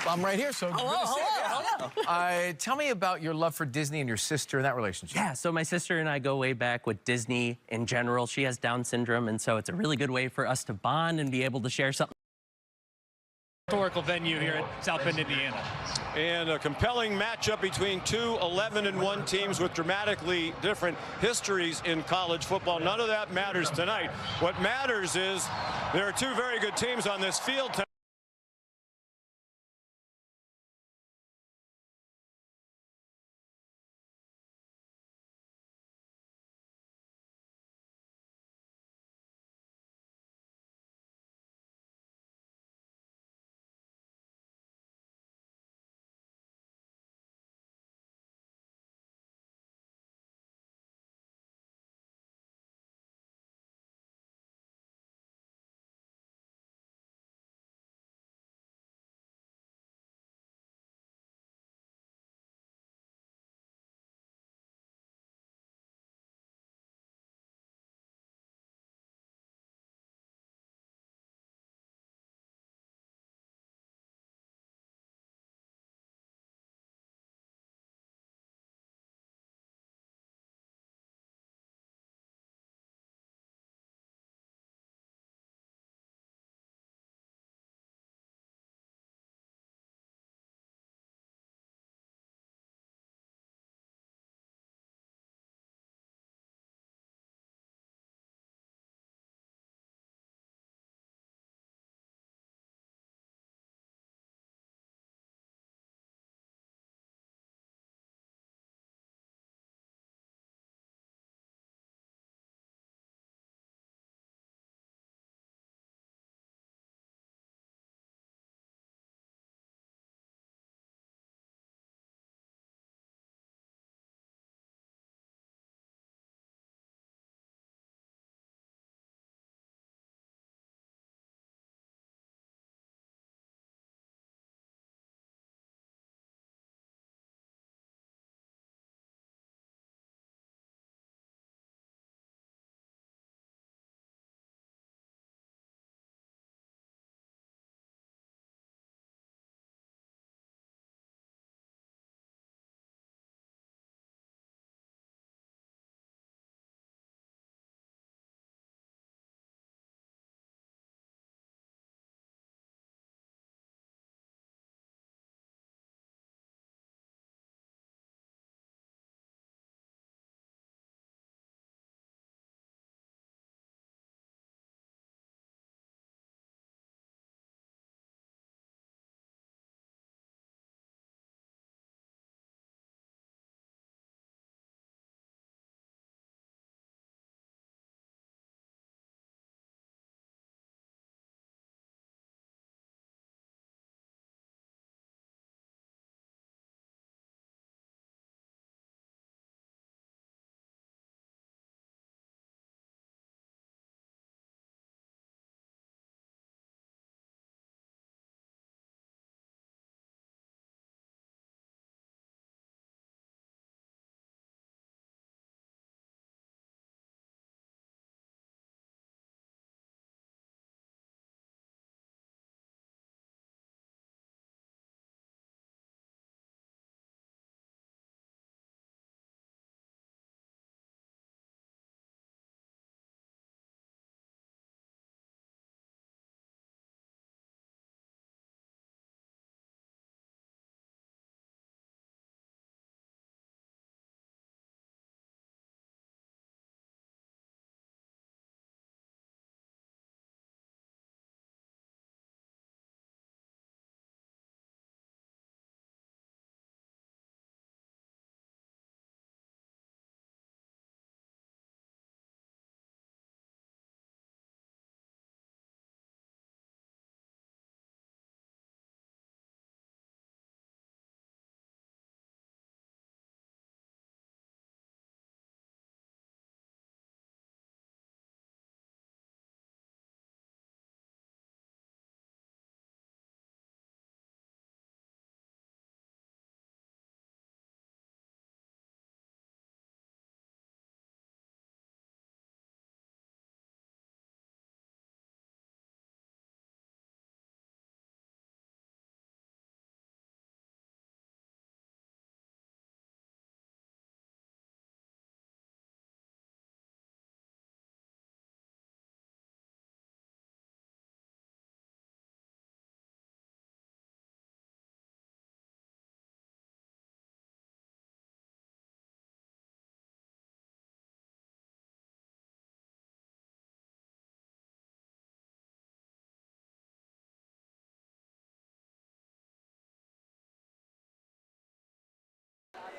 I'm right here, so good to see you. Hello. Tell me about your love for Disney and your sister and that relationship. Yeah, so my sister and I go way back with Disney in general. She has Down syndrome, and so it's a really good way for us to bond and be able to share something. Historical venue here at South Bend, Indiana. And a compelling matchup between two 11-1 teams with dramatically different histories in college football. None of that matters tonight. What matters is there are two very good teams on this field tonight.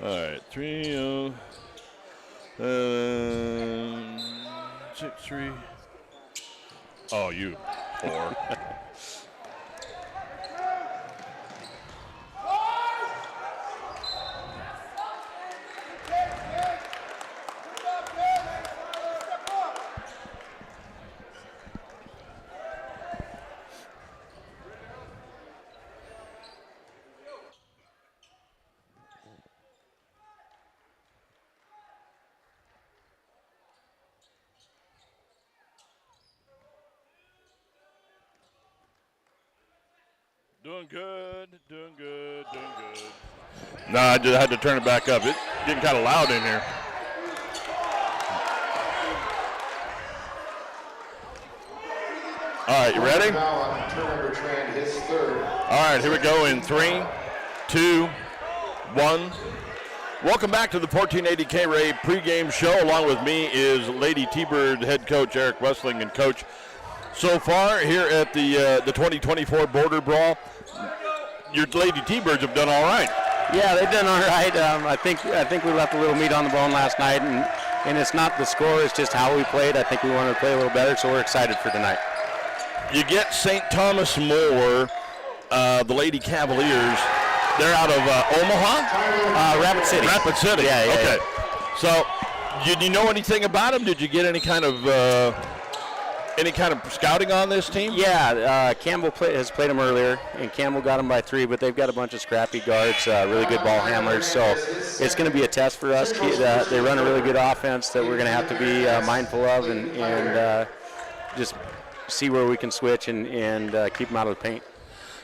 All right, 3-0. 6-3. Oh, you poor. Doing good, doing good, doing good. No, I just had to turn it back up. It's getting kind of loud in here. All right, you ready? All right, here we go in 3, 2, 1. Welcome back to the 1480 K-Ray pregame show. Along with me is Lady T-Bird head coach Eric Westling and coach. So far here at the 2024 Border Brawl, your Lady T-Birds have done all right. Yeah, they've done all right. I think we left a little meat on the bone last night, and it's not the score, it's just how we played. I think we wanted to play a little better, so we're excited for tonight. You get St. Thomas More, the Lady Cavaliers. They're out of Omaha? Rapid City. Rapid City. Yeah. Okay. So, did you know anything about them? Did you get any kind of scouting on this team? Yeah, Campbell has played them earlier, and Campbell got them by 3, but they've got a bunch of scrappy guards, really good ball handlers, so it's going to be a test for us. They run a really good offense that we're going to have to be mindful of and just see where we can switch and keep them out of the paint.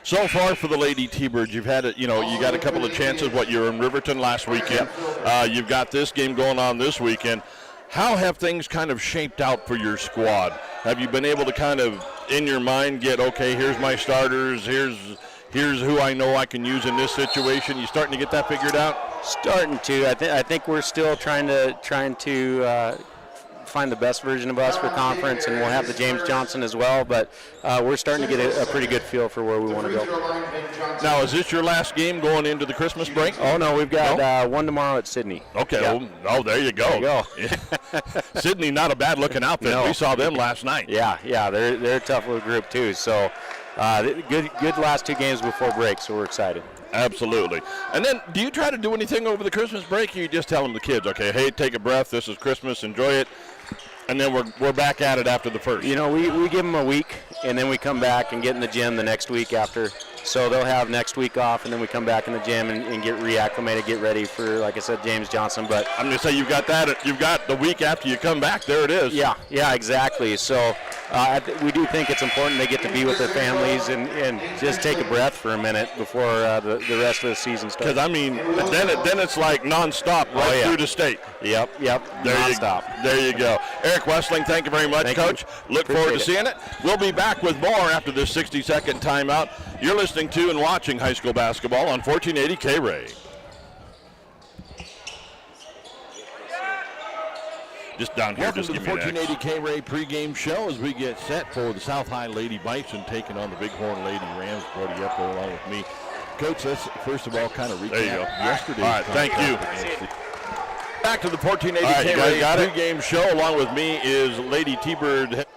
So far for the Lady T-Birds, you've had you got a couple of chances. You were in Riverton last weekend. You've got this game going on this weekend. How have things kind of shaped out for your squad? Have you been able to kind of, in your mind, get, okay, here's my starters, here's who I know I can use in this situation? You starting to get that figured out? Starting to. I think we're still trying to find the best version of us for conference, and we'll have the James Johnson as well, but we're starting to get a pretty good feel for where we want to go. Now, is this your last game going into the Christmas break? Oh, no, we've got one tomorrow at Sydney. Okay, yeah. Oh, there you go. There you go. Sydney, not a bad-looking outfit. No. We saw them last night. Yeah, they're a tough little group, too, so good last 2 games before break, so we're excited. Absolutely. And then, do you try to do anything over the Christmas break, or you just tell them, the kids, okay, hey, take a breath, this is Christmas, enjoy it, and then we're back at it after the first? You know, we give them a week, and then we come back and get in the gym the next week after. So they'll have next week off, and then we come back in the gym and get reacclimated, get ready for, like I said, James Johnson. But I'm going to say you've got the week after you come back. There it is. Yeah, exactly. So we do think it's important they get to be with their families and just take a breath for a minute before the rest of the season starts. Because, I mean, then it's like nonstop right through the state. Yep. Nonstop. There you go. Eric Westling, thank you very much, thank Coach. You. Look forward to seeing it. We'll be back with more after this 60-second timeout. You're listening to and watching high school basketball on 1480 K-Ray. Just down here. Welcome to the 1480 K-Ray pregame show as we get set for the South High Lady Bison taking on the Bighorn Lady Rams. Brody Epler along with me. Coach, let's first of all kind of recap yesterday's. All right, thank you. Back to the 1480 K-Ray pregame show. Along with me is Lady T-Bird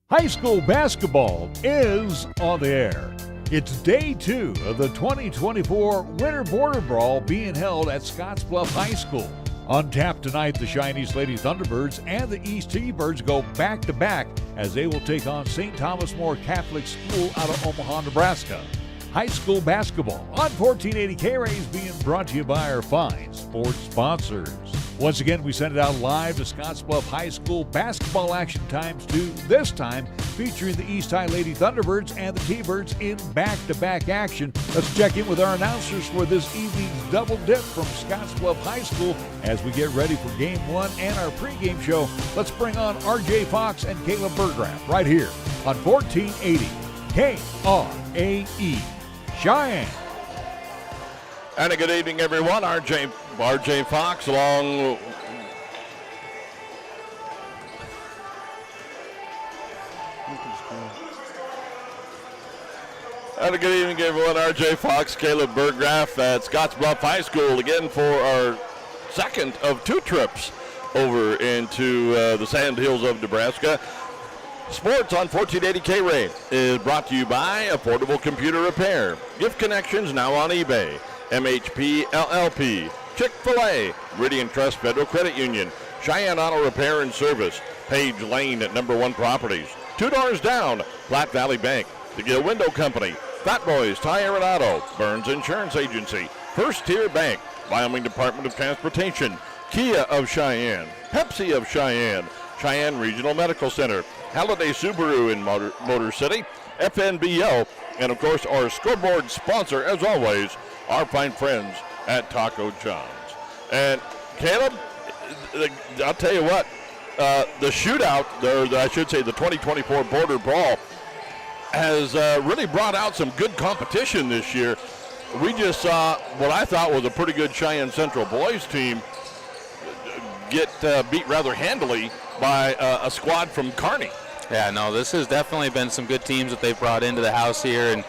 High school basketball is on the air. It's day 2 of the 2024 Winter Border Brawl being held at Scottsbluff High School. On tap tonight, the Cheyenne Lady Thunderbirds and the East T-Birds go back-to-back as they will take on St. Thomas More Catholic School out of Omaha, Nebraska. High school basketball on 1480 K-Ray is being brought to you by our fine sports sponsors. Once again, we send it out live to Scottsbluff High School basketball action ×2, this time featuring the East High Lady Thunderbirds and the T-Birds in back-to-back action. Let's check in with our announcers for this evening's double dip from Scottsbluff High School as we get ready for Game 1 and our pregame show. Let's bring on R.J. Fox and Caleb Burgraff right here on 1480 KRAE Cheyenne. And a good evening, everyone. R.J. Fox along. And a good evening, everyone. R.J. Fox, Caleb Burgraff at Scottsbluff High School again for our second of 2 trips over into the Sand Hills of Nebraska. Sports on 1480 K-Ray is brought to you by Affordable Computer Repair, Gift Connections now on eBay, MHP LLP, Chick-fil-A, Meridian Trust Federal Credit Union, Cheyenne Auto Repair and Service, Page Lane at Number 1 Properties, 2 doors down, Platte Valley Bank, The Gill Window Company, Fat Boys Tire and Auto, Burns Insurance Agency, First Tier Bank, Wyoming Department of Transportation, Kia of Cheyenne, Pepsi of Cheyenne, Cheyenne Regional Medical Center, Halliday Subaru in Motor City, FNBO, and of course our scoreboard sponsor, as always, our fine friends at Taco John's. And Caleb, I'll tell you what, the shootout, I should say the 2024 Border Brawl, has really brought out some good competition this year. We just saw what I thought was a pretty good Cheyenne Central boys team get beat rather handily by a squad from Kearney. Yeah, no, this has definitely been some good teams that they've brought into the house here. And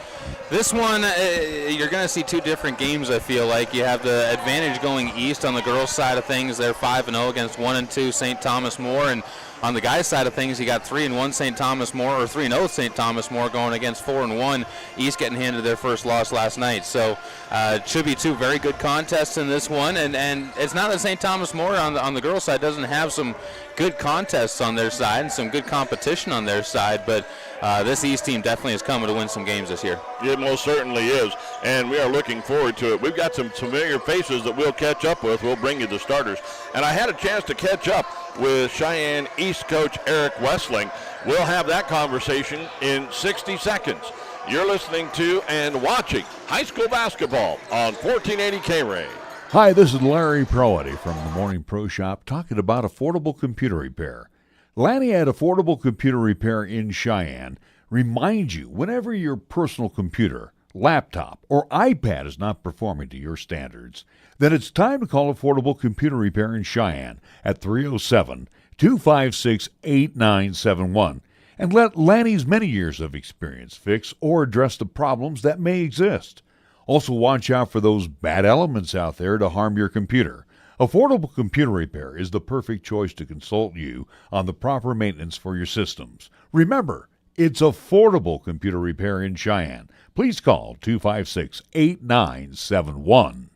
this one, you're going to see 2 different games, I feel like. You have the advantage going east on the girls' side of things. They're 5-0 against 1-2 St. Thomas More. And on the guys' side of things, you got 3-1 St. Thomas More, or 3-0 St. Thomas More going against 4-1. East getting handed their first loss last night. So it should be 2 very good contests in this one. And it's not that St. Thomas More on the girls' side doesn't have some good contests on their side and some good competition on their side, but this East team definitely is coming to win some games this year. It most certainly is, and we are looking forward to it. We've got some familiar faces that we'll catch up with. We'll bring you the starters. And I had a chance to catch up with Cheyenne East coach Eric Westling. We'll have that conversation in 60 seconds. You're listening to and watching high school basketball on 1480 K-Ray. Hi, this is Larry Proity from the Morning Pro Shop talking about affordable computer repair. Lanny at Affordable Computer Repair in Cheyenne reminds you whenever your personal computer, laptop, or iPad is not performing to your standards, then it's time to call Affordable Computer Repair in Cheyenne at 307-256-8971 and let Lanny's many years of experience fix or address the problems that may exist. Also, watch out for those bad elements out there to harm your computer. Affordable Computer Repair is the perfect choice to consult you on the proper maintenance for your systems. Remember, it's Affordable Computer Repair in Cheyenne. Please call 256-8971.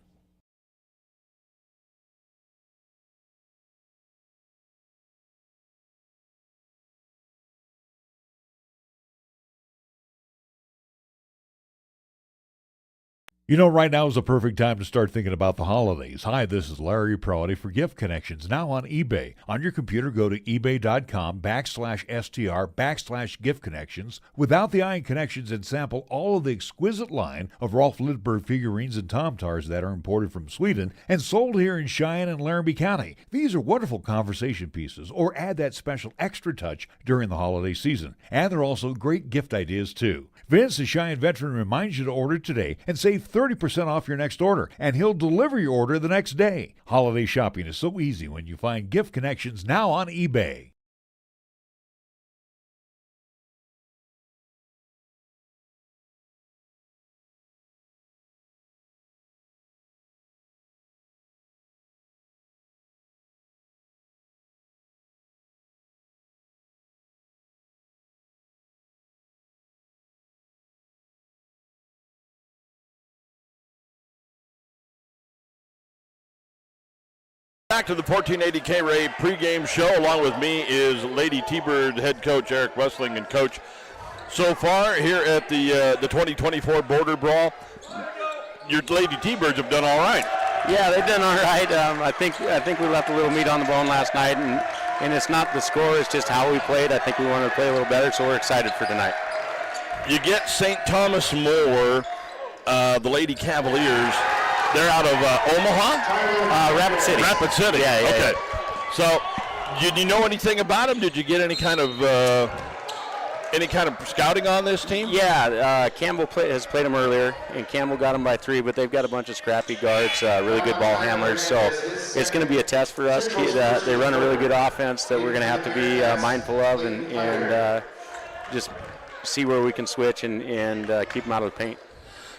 You know, right now is the perfect time to start thinking about the holidays. Hi, this is Larry Proity for Gift Connections, now on eBay. On your computer, go to ebay.com/str/gift connections without the I connections and sample all of the exquisite line of Rolf Lidberg figurines and Tom-Tars that are imported from Sweden and sold here in Cheyenne and Laramie County. These are wonderful conversation pieces, or add that special extra touch during the holiday season. And they're also great gift ideas, too. Vince, the Cheyenne veteran, reminds you to order today and save 30% off your next order, and he'll deliver your order the next day. Holiday shopping is so easy when you find Gift Connections now on eBay. Back to the 1480 K-Ray pregame show. Along with me is Lady T-Bird head coach Eric Wessling. And coach, so far here at the 2024 Border Brawl, your Lady T-Birds have done all right. Yeah, they've done all right. I think we left a little meat on the bone last night, and it's not the score, it's just how we played. I think we wanted to play a little better, so we're excited for tonight. You get St. Thomas More, the Lady Cavaliers. They're out of Omaha? Rapid City. Rapid City. Yeah. Okay. So, did you know anything about them? Did you get any kind of scouting on this team? Yeah, Campbell has played them earlier, and Campbell got them by 3, but they've got a bunch of scrappy guards, really good ball handlers, so it's going to be a test for us. They run a really good offense that we're going to have to be mindful of and just see where we can switch and keep them out of the paint.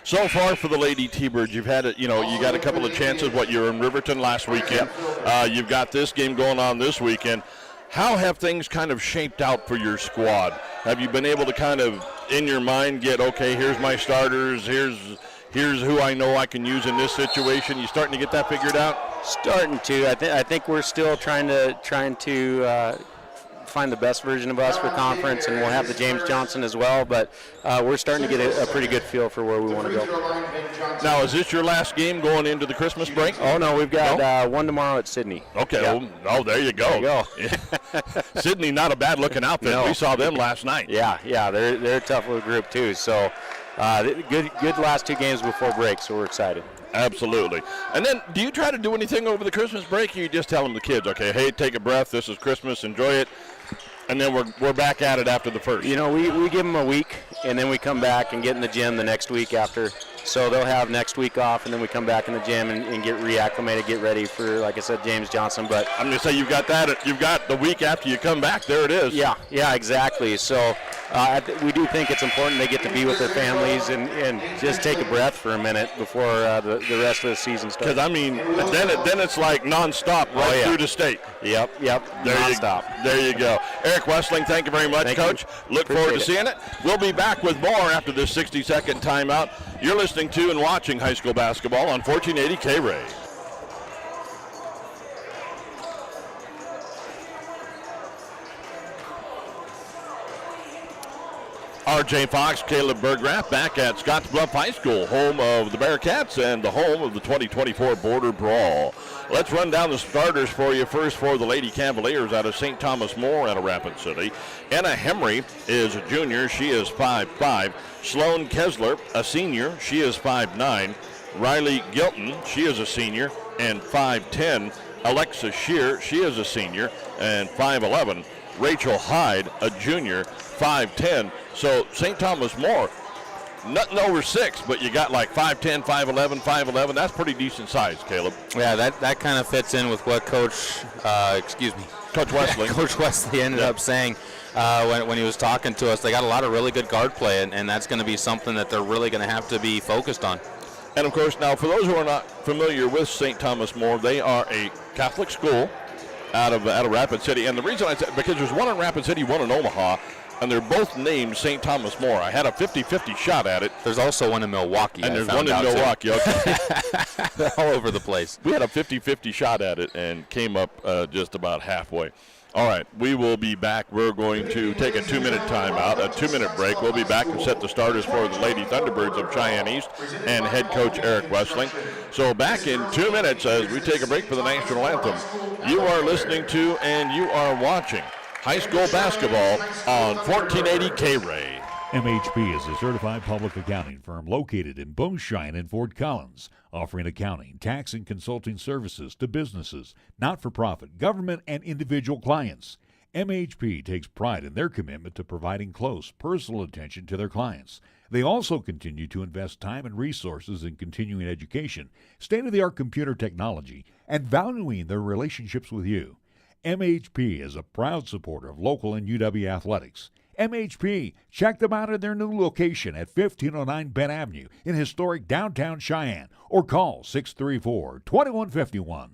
So far for the Lady T-Birds, you've had you got a couple of chances. You were in Riverton last weekend. Yep. You've got this game going on this weekend. How have things kind of shaped out for your squad? Have you been able to kind of, in your mind, get, okay, here's my starters, here's who I know I can use in this situation? You starting to get that figured out? Starting to. I think we're still trying to find the best version of us for conference, and we'll have the James Johnson as well, but we're starting to get a pretty good feel for where we want to go. Now, is this your last game going into the Christmas break? Oh, no, we've got one tomorrow at Sydney. Okay, yeah. Oh, there you go. There you go. Sydney, not a bad-looking outfit. No. We saw them last night. Yeah, they're a tough little group, too, so good last 2 games before break, so we're excited. Absolutely. And then, do you try to do anything over the Christmas break, or you just tell them, the kids, okay, hey, take a breath, this is Christmas, enjoy it, and then we're back at it after the first? You know, we give them a week, and then we come back and get in the gym the next week after. So they'll have next week off, and then we come back in the gym and get reacclimated, get ready for, like I said, James Johnson. But I'm going to say you've got the week after you come back. There it is. Yeah, exactly. So we do think it's important they get to be with their families and just take a breath for a minute before the rest of the season starts. Because, I mean, then it's like nonstop right through the state. Yep. Nonstop. There you go. Eric Wessling, thank you very much, Thank Coach. you. Look forward to Appreciate seeing it. We'll be back with more after this 60-second timeout. You're listening to and watching high school basketball on 1480 K-Ray. R.J. Fox, Caleb Berggrath back at Scottsbluff High School, home of the Bearcats and the home of the 2024 Border Brawl. Let's run down the starters for you. First for the Lady Cavaliers out of St. Thomas More out of Rapid City. Anna Hemry is a junior. She is 5'5". Sloan Kessler, a senior. She is 5'9". Riley Gilton, she is a senior and 5'10". Alexa Shear, she is a senior and 5'11". Rachel Hyde, a junior, 5'10". So St. Thomas More, nothing over 6, but you got like 5'10", 5'11", 5'11". That's pretty decent size, Caleb. Yeah, that kind of fits in with what Coach Wesley. Coach Wesley ended up saying when he was talking to us. They got a lot of really good guard play, and that's going to be something that they're really going to have to be focused on. And, of course, now for those who are not familiar with St. Thomas More, they are a Catholic school out of Rapid City. And the reason I said, because there's one in Rapid City, one in Omaha, and they're both named St. Thomas More. I had a 50-50 shot at it. There's also one in Milwaukee. And there's one in Milwaukee. Okay. They're all over the place. We had a 50-50 shot at it and came up just about halfway. All right, we will be back. We're going to take a 2-minute timeout, a 2-minute break. We'll be back and set the starters for the Lady Thunderbirds of Cheyenne East and head coach Eric Wessling. So back in 2 minutes as we take a break for the national anthem. You are listening to and you are watching high school basketball on 1480 K-Ray. MHP is a certified public accounting firm located in both Cheyenne and Fort Collins, offering accounting, tax, and consulting services to businesses, not-for-profit, government, and individual clients. MHP takes pride in their commitment to providing close, personal attention to their clients. They also continue to invest time and resources in continuing education, state-of-the-art computer technology, and valuing their relationships with you. MHP is a proud supporter of local and UW athletics. MHP, check them out at their new location at 1509 Bent Avenue in historic downtown Cheyenne, or call 634-2151.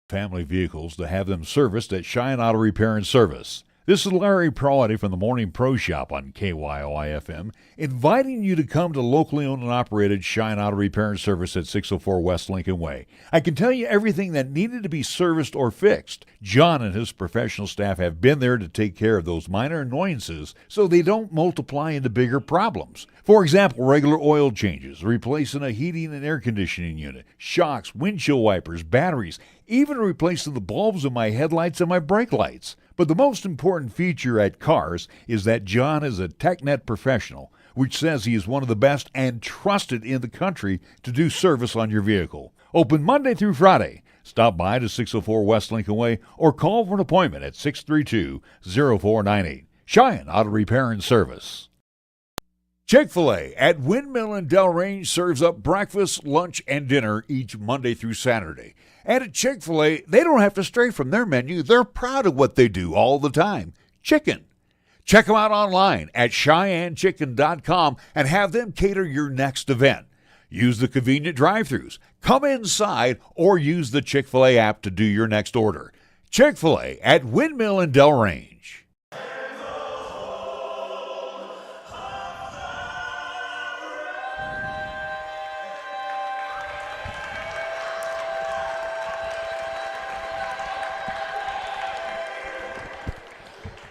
Family vehicles to have them serviced at Cheyenne Auto Repair and Service. This is Larry Prawley from the Morning Pro Shop on KYOI-FM, inviting you to come to locally owned and operated Cheyenne Auto Repair and Service at 604 West Lincoln Way. I can tell you everything that needed to be serviced or fixed. John and his professional staff have been there to take care of those minor annoyances so they don't multiply into bigger problems. For example, regular oil changes, replacing a heating and air conditioning unit, shocks, windshield wipers, batteries, even replacing the bulbs in my headlights and my brake lights. But the most important feature at Cars is that John is a TechNet professional, which says he is one of the best and trusted in the country to do service on your vehicle. Open Monday through Friday. Stop by to 604 West Lincoln Way or call for an appointment at 632-0498. Cheyenne Auto Repair and Service. Chick-fil-A at Windmill and Delrange serves up breakfast, lunch, and dinner each Monday through Saturday. And at Chick-fil-A, they don't have to stray from their menu. They're proud of what they do all the time. Chicken. Check them out online at CheyenneChicken.com and have them cater your next event. Use the convenient drive-thrus. Come inside or use the Chick-fil-A app to do your next order. Chick-fil-A at Windmill and Delrange.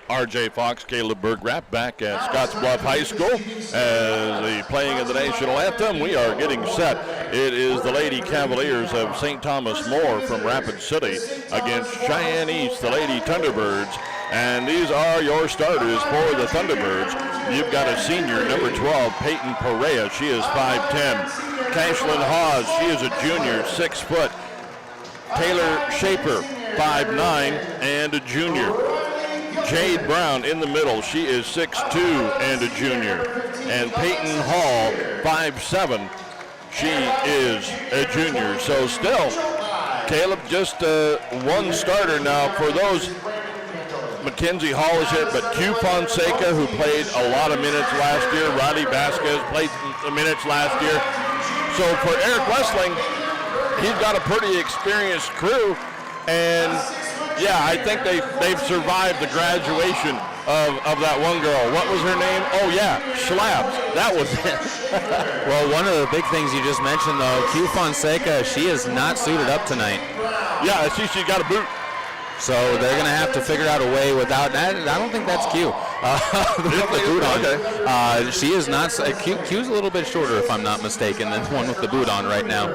R.J. Fox, Caleb Berggraf back at Scottsbluff High School as the playing of the national anthem. We are getting set. It is the Lady Cavaliers of St. Thomas More from Rapid City against Cheyenne East, the Lady Thunderbirds. And these are your starters for the Thunderbirds. You've got a senior, number 12, Peyton Perea. She is 5'10". Cashlyn Hawes, she is a junior, 6 foot. Taylor Shaper, 5'9", and a junior. Jade Brown in the middle. She is 6'2" and a junior. And Peyton Hall, 5'7". She is a junior. So still, Caleb, just one starter now for those. Mackenzie Hall is hit, but Q Fonseca, who played a lot of minutes last year. Riley Vasquez played minutes last year. So for Eric Westling, he's got a pretty experienced crew. And yeah, I think they've survived the graduation of that one girl. What was her name? Oh yeah, Schlaps. That was it. Well, one of the big things you just mentioned, though, Q Fonseca, she is not suited up tonight. Yeah, I see she's got a boot. So they're going to have to figure out a way without that. I don't think that's Q. The boot on. Okay. She is not. Q's a little bit shorter, if I'm not mistaken, than the one with the boot on right now.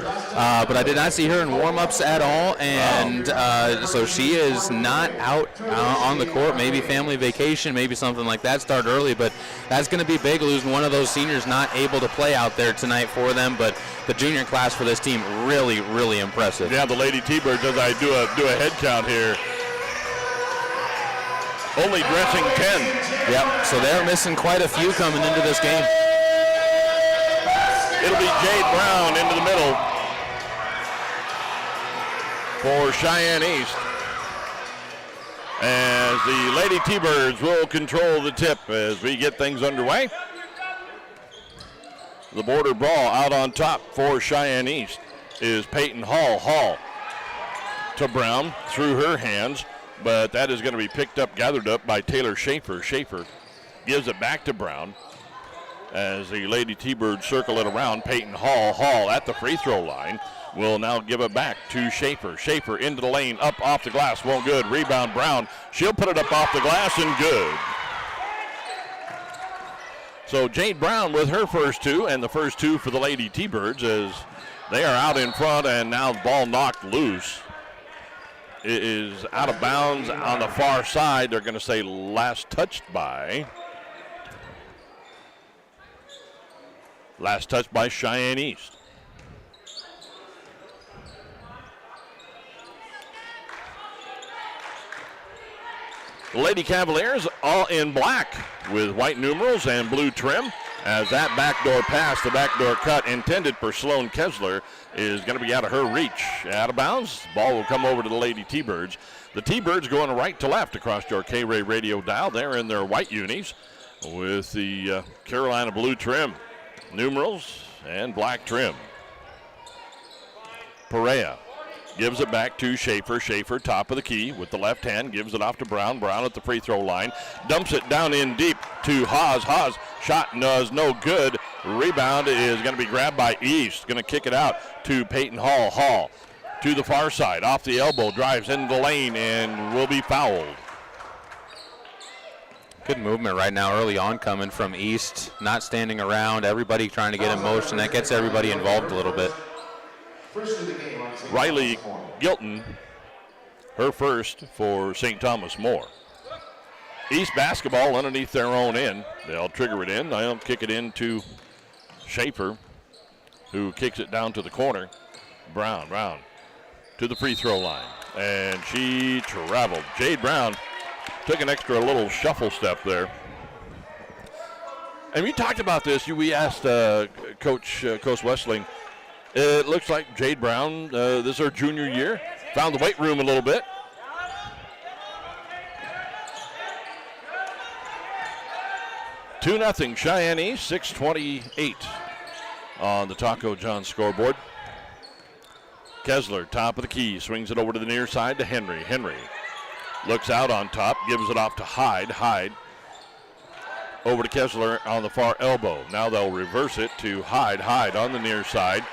But I did not see her in warm-ups at all, and so she is not out on the court. Maybe family vacation, maybe something like that. Start early, but that's going to be big, losing one of those seniors not able to play out there tonight for them. But the junior class for this team really, really impressive. Yeah, the Lady T-Birds, as I do a head count here, only dressing 10. Yep, so they're missing quite a few coming into this game. It'll be Jade Brown into the middle for Cheyenne East, as the Lady T-Birds will control the tip as we get things underway. The border ball out on top for Cheyenne East is Peyton Hall. Hall to Brown through her hands, but that is going to be picked up, gathered up by Taylor Schaefer. Schaefer gives it back to Brown as the Lady T-Birds circle it around. Peyton Hall. Hall at the free throw line will now give it back to Schaefer. Schaefer into the lane, up off the glass, won't good. Rebound Brown. She'll put it up off the glass and good. So Jade Brown with her first two, and the first two for the Lady T-Birds as they are out in front, and now the ball knocked loose. It is out of bounds on the far side. They're going to say last touched by Cheyenne East. The Lady Cavaliers all in black with white numerals and blue trim, as that backdoor pass, the backdoor cut intended for Sloan Kessler, is going to be out of her reach. Out of bounds, ball will come over to the Lady T-Birds. The T-Birds going right to left across your K-Ray radio dial. They're in their white unis with the Carolina blue trim, numerals and black trim. Perea Gives it back to Schaefer. Schaefer, top of the key with the left hand. Gives it off to Brown. Brown at the free throw line. Dumps it down in deep to Haas. Haas, shot does no good. Rebound is going to be grabbed by East. Going to kick it out to Peyton Hall. Hall to the far side. Off the elbow. Drives into the lane and will be fouled. Good movement right now early on coming from East. Not standing around. Everybody trying to get in motion. That gets everybody involved a little bit. Riley Gilton, her first for St. Thomas More. East basketball underneath their own end. They'll trigger it in. They'll kick it in to Schaefer, who kicks it down to the corner. Brown to the free throw line. And she traveled. Jade Brown took an extra little shuffle step there. And we talked about this. We asked Coach Wessling. It looks like Jade Brown, this is her junior year, found the weight room a little bit. Two 2-0 Cheyenne East, 6:28 on the Taco John scoreboard. Kessler, top of the key, swings it over to the near side to Henry. Henry looks out on top, gives it off to Hyde. Hyde over to Kessler on the far elbow. Now they'll reverse it to Hyde. Hyde on the near side.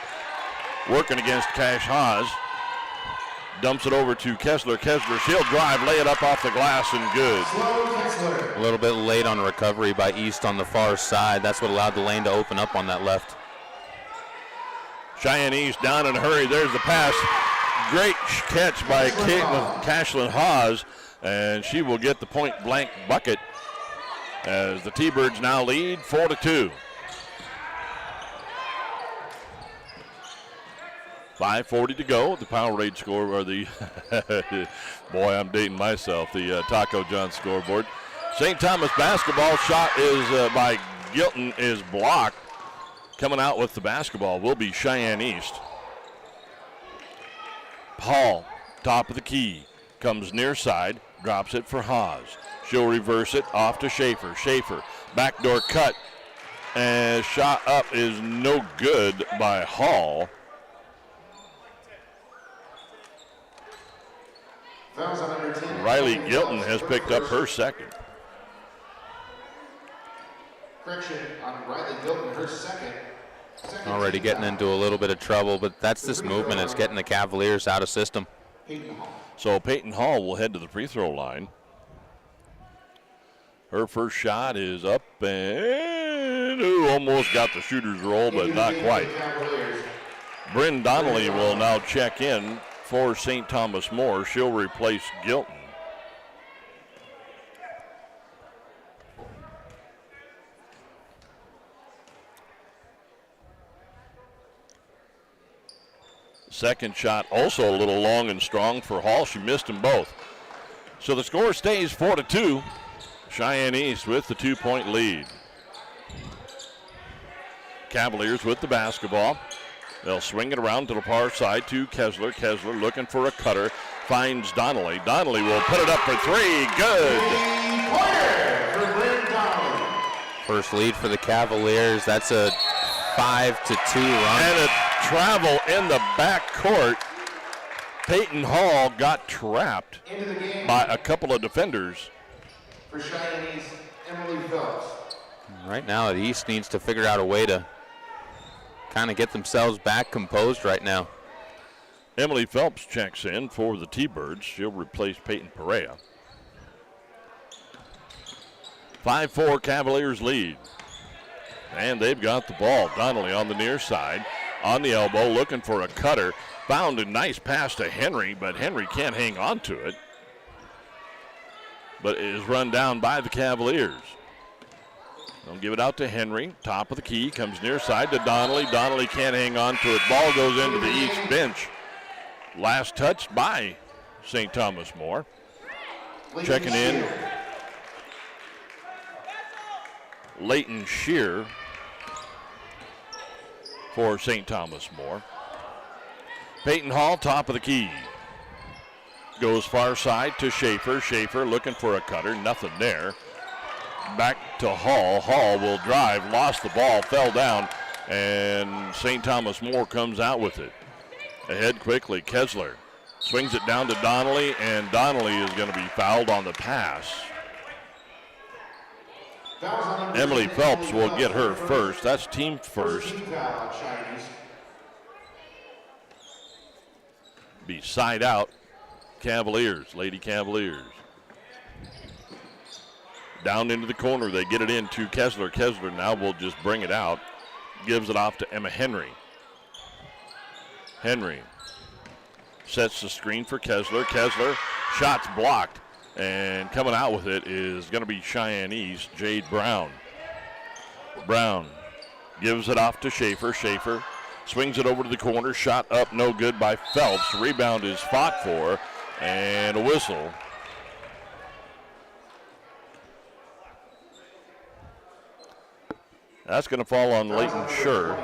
Working against Cash Haas. Dumps it over to Kessler. Kessler, she'll drive, lay it up off the glass and good. A little bit late on recovery by East on the far side. That's what allowed the lane to open up on that left. Cheyenne East down in a hurry. There's the pass. Great catch by Cashlyn Haas, and she will get the point blank bucket as the T-Birds now lead 4-2. 5:40 to go. The Powerade score, or the, boy, I'm dating myself, the Taco John scoreboard. St. Thomas basketball shot is by Gilton is blocked. Coming out with the basketball will be Cheyenne East. Hall, top of the key, comes near side, drops it for Haas. She'll reverse it off to Schaefer. Schaefer, backdoor cut, and shot up is no good by Hall. Riley Gilton has picked up her second. Correction on Riley Gilton, her second. Already getting into a little bit of trouble, but that's this movement. It's getting the Cavaliers out of system. So Peyton Hall will head to the free throw line. Her first shot is up and almost got the shooter's roll, but not quite. Bryn Donnelly will now check in for St. Thomas More. She'll replace Gilton. Second shot also a little long and strong for Hall. She missed them both. So the score stays 4-2. Cheyenne East with the 2-point lead. Cavaliers with the basketball. They'll swing it around to the far side to Kessler. Kessler looking for a cutter. Finds Donnelly. Donnelly will put it up for three. Good. First lead for the Cavaliers. That's a 5-2 run. And a travel in the back court. Peyton Hall got trapped by a couple of defenders. For Cheyenne East, Emily Phelps. Right now, the East needs to figure out a way to kind of get themselves back composed right now. Emily Phelps checks in for the T-Birds. She'll replace Peyton Perea. 5-4 Cavaliers lead. And they've got the ball. Donnelly on the near side. On the elbow, looking for a cutter. Found a nice pass to Henry, but Henry can't hang on to it. But it is run down by the Cavaliers. They'll give it out to Henry. Top of the key, comes near side to Donnelly. Donnelly can't hang on to it. Ball goes into the East bench. Last touch by St. Thomas More. Checking in, Leighton Shear for St. Thomas More. Peyton Hall, top of the key. Goes far side to Schaefer. Schaefer looking for a cutter, nothing there. Back to Hall. Hall will drive, lost the ball, fell down, and St. Thomas More comes out with it. Ahead quickly, Kessler Swings it down to Donnelly, and Donnelly is going to be fouled on the pass. Emily Phelps will get her first. That's team first. Be side out. Cavaliers, Lady Cavaliers. Down into the corner, they get it in to Kessler. Kessler now will just bring it out. Gives it off to Emma Henry. Henry sets the screen for Kessler. Kessler, shots blocked. And coming out with it is going to be Cheyenne East, Jade Brown. Brown gives it off to Schaefer. Schaefer swings it over to the corner. Shot up, no good by Phelps. Rebound is fought for, and a whistle. That's going to fall on Leighton Scher.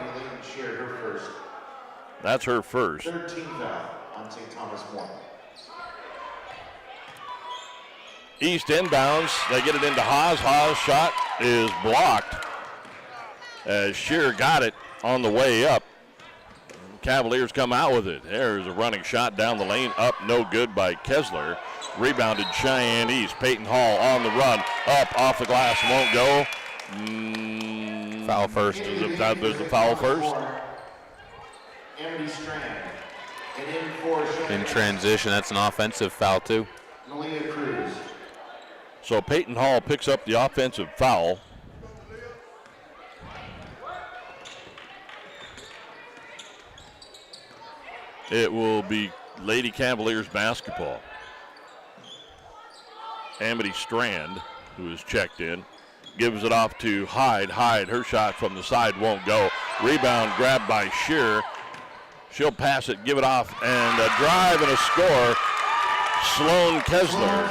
That's her first. 13th foul on St. Thomas More. East inbounds. They get it into Haas. Haas' shot is blocked as Shear got it on the way up. Cavaliers come out with it. There's a running shot down the lane. Up, no good by Kessler. Rebounded Cheyenne East. Peyton Hall on the run. Up, off the glass, won't go. Foul first. There's the foul first. In transition, that's an offensive foul too. So Peyton Hall picks up the offensive foul. It will be Lady Cavaliers basketball. Amity Strand, who is checked in, gives it off to Hyde. Hyde, her shot from the side won't go. Rebound grabbed by Shear. She'll pass it, give it off, and a drive and a score. Sloan Kessler.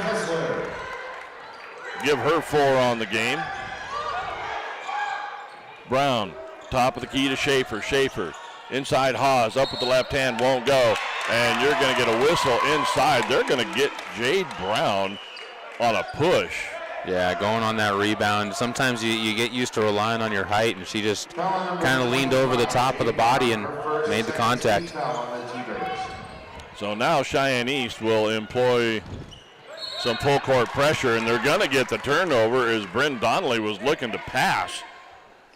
Give her 4 on the game. Brown, top of the key to Schaefer. Schaefer, inside Haas, up with the left hand, won't go. And you're going to get a whistle inside. They're going to get Jade Brown on a push. Yeah, going on that rebound. Sometimes you get used to relying on your height, and she just kind of leaned over the top of the body and made the contact. So now Cheyenne East will employ some full court pressure, and they're going to get the turnover as Bryn Donnelly was looking to pass.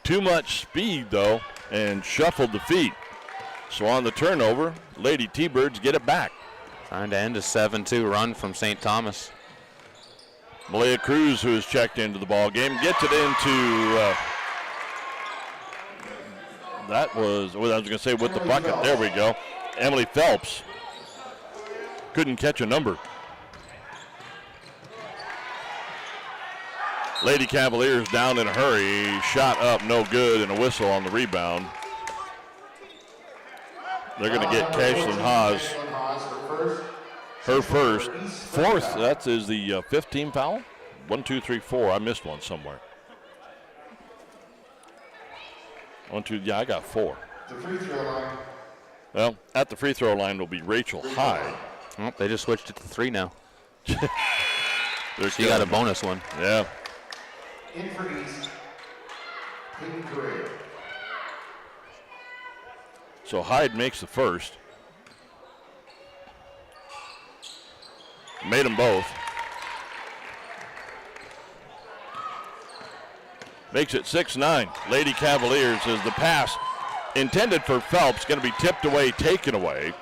Too much speed, though, and shuffled the feet. So on the turnover, Lady T-Birds get it back. Trying to end a 7-2 run from St. Thomas. Malaya Cruz, who has checked into the ball game, gets it into, that was what I was going to say with the bucket. There we go. Emily Phelps couldn't catch a number. Lady Cavaliers down in a hurry. Shot up, no good, and a whistle on the rebound. They're going to get Cashlyn Haas her first. Fourth, that is the fifth team foul. 1, 2, 3, 4. I missed one somewhere. 1, 2, yeah, I got 4. The free throw line. Well, at the free throw line will be Rachel Hyde. Oh, they just switched it to 3 now. She got a bonus one. Yeah. In for East, Peyton Correa. So Hyde makes the first. Made them both. Makes it 6-9. Lady Cavaliers as the pass intended for Phelps, going to be tipped away, taken away.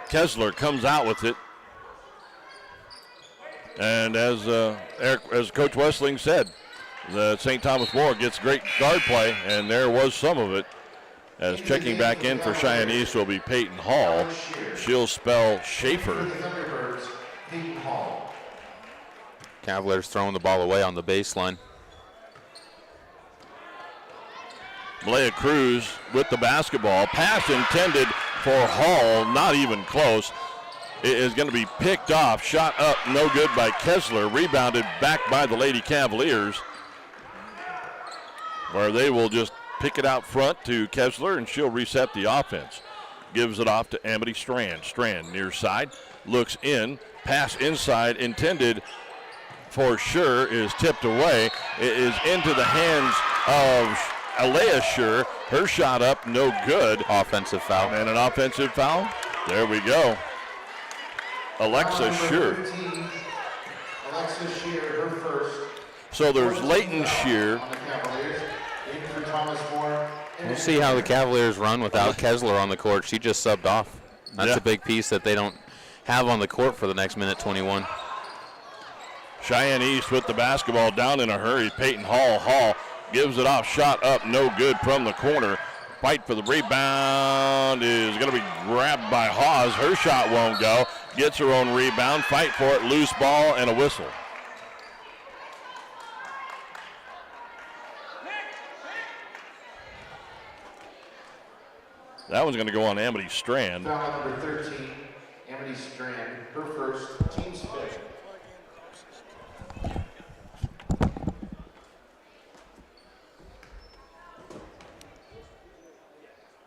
Kessler comes out with it. And as Coach Westling said, the St. Thomas More gets great guard play, and there was some of it. As checking back in for Cheyenne East will be Peyton Hall. She'll spell Schaefer. Cavaliers throwing the ball away on the baseline. Malaya Cruz with the basketball. Pass intended for Hall, not even close. It is going to be picked off. Shot up, no good by Kessler. Rebounded back by the Lady Cavaliers, where they will just pick it out front to Kessler, and she'll reset the offense. Gives it off to Amity Strand. Strand near side, looks in, pass inside, intended for sure, is tipped away. It is into the hands of Alea Scher. Her shot up, no good. Offensive foul. And an offensive foul. There we go. Alexis Shear. Alexis Shear, her first. So there's Leighton Shear. On the Cavaliers. In for Thomas Moore. We'll see how the Cavaliers run without Kessler on the court. She just subbed off. That's a big piece that they don't have on the court for the next minute 21. Cheyenne East with the basketball down in a hurry. Peyton Hall. Hall gives it off. Shot up. No good from the corner. Fight for the rebound is going to be grabbed by Hawes. Her shot won't go. Gets her own rebound. Fight for it. Loose ball and a whistle. That one's going to go on Amity Strand. Foul number 13, Amity Strand, her first, team's fifth.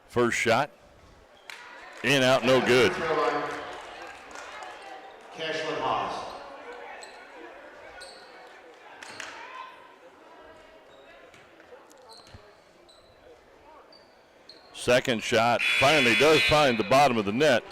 First shot. In, out, no good. Cashlin Haas. Second shot finally does find the bottom of the net.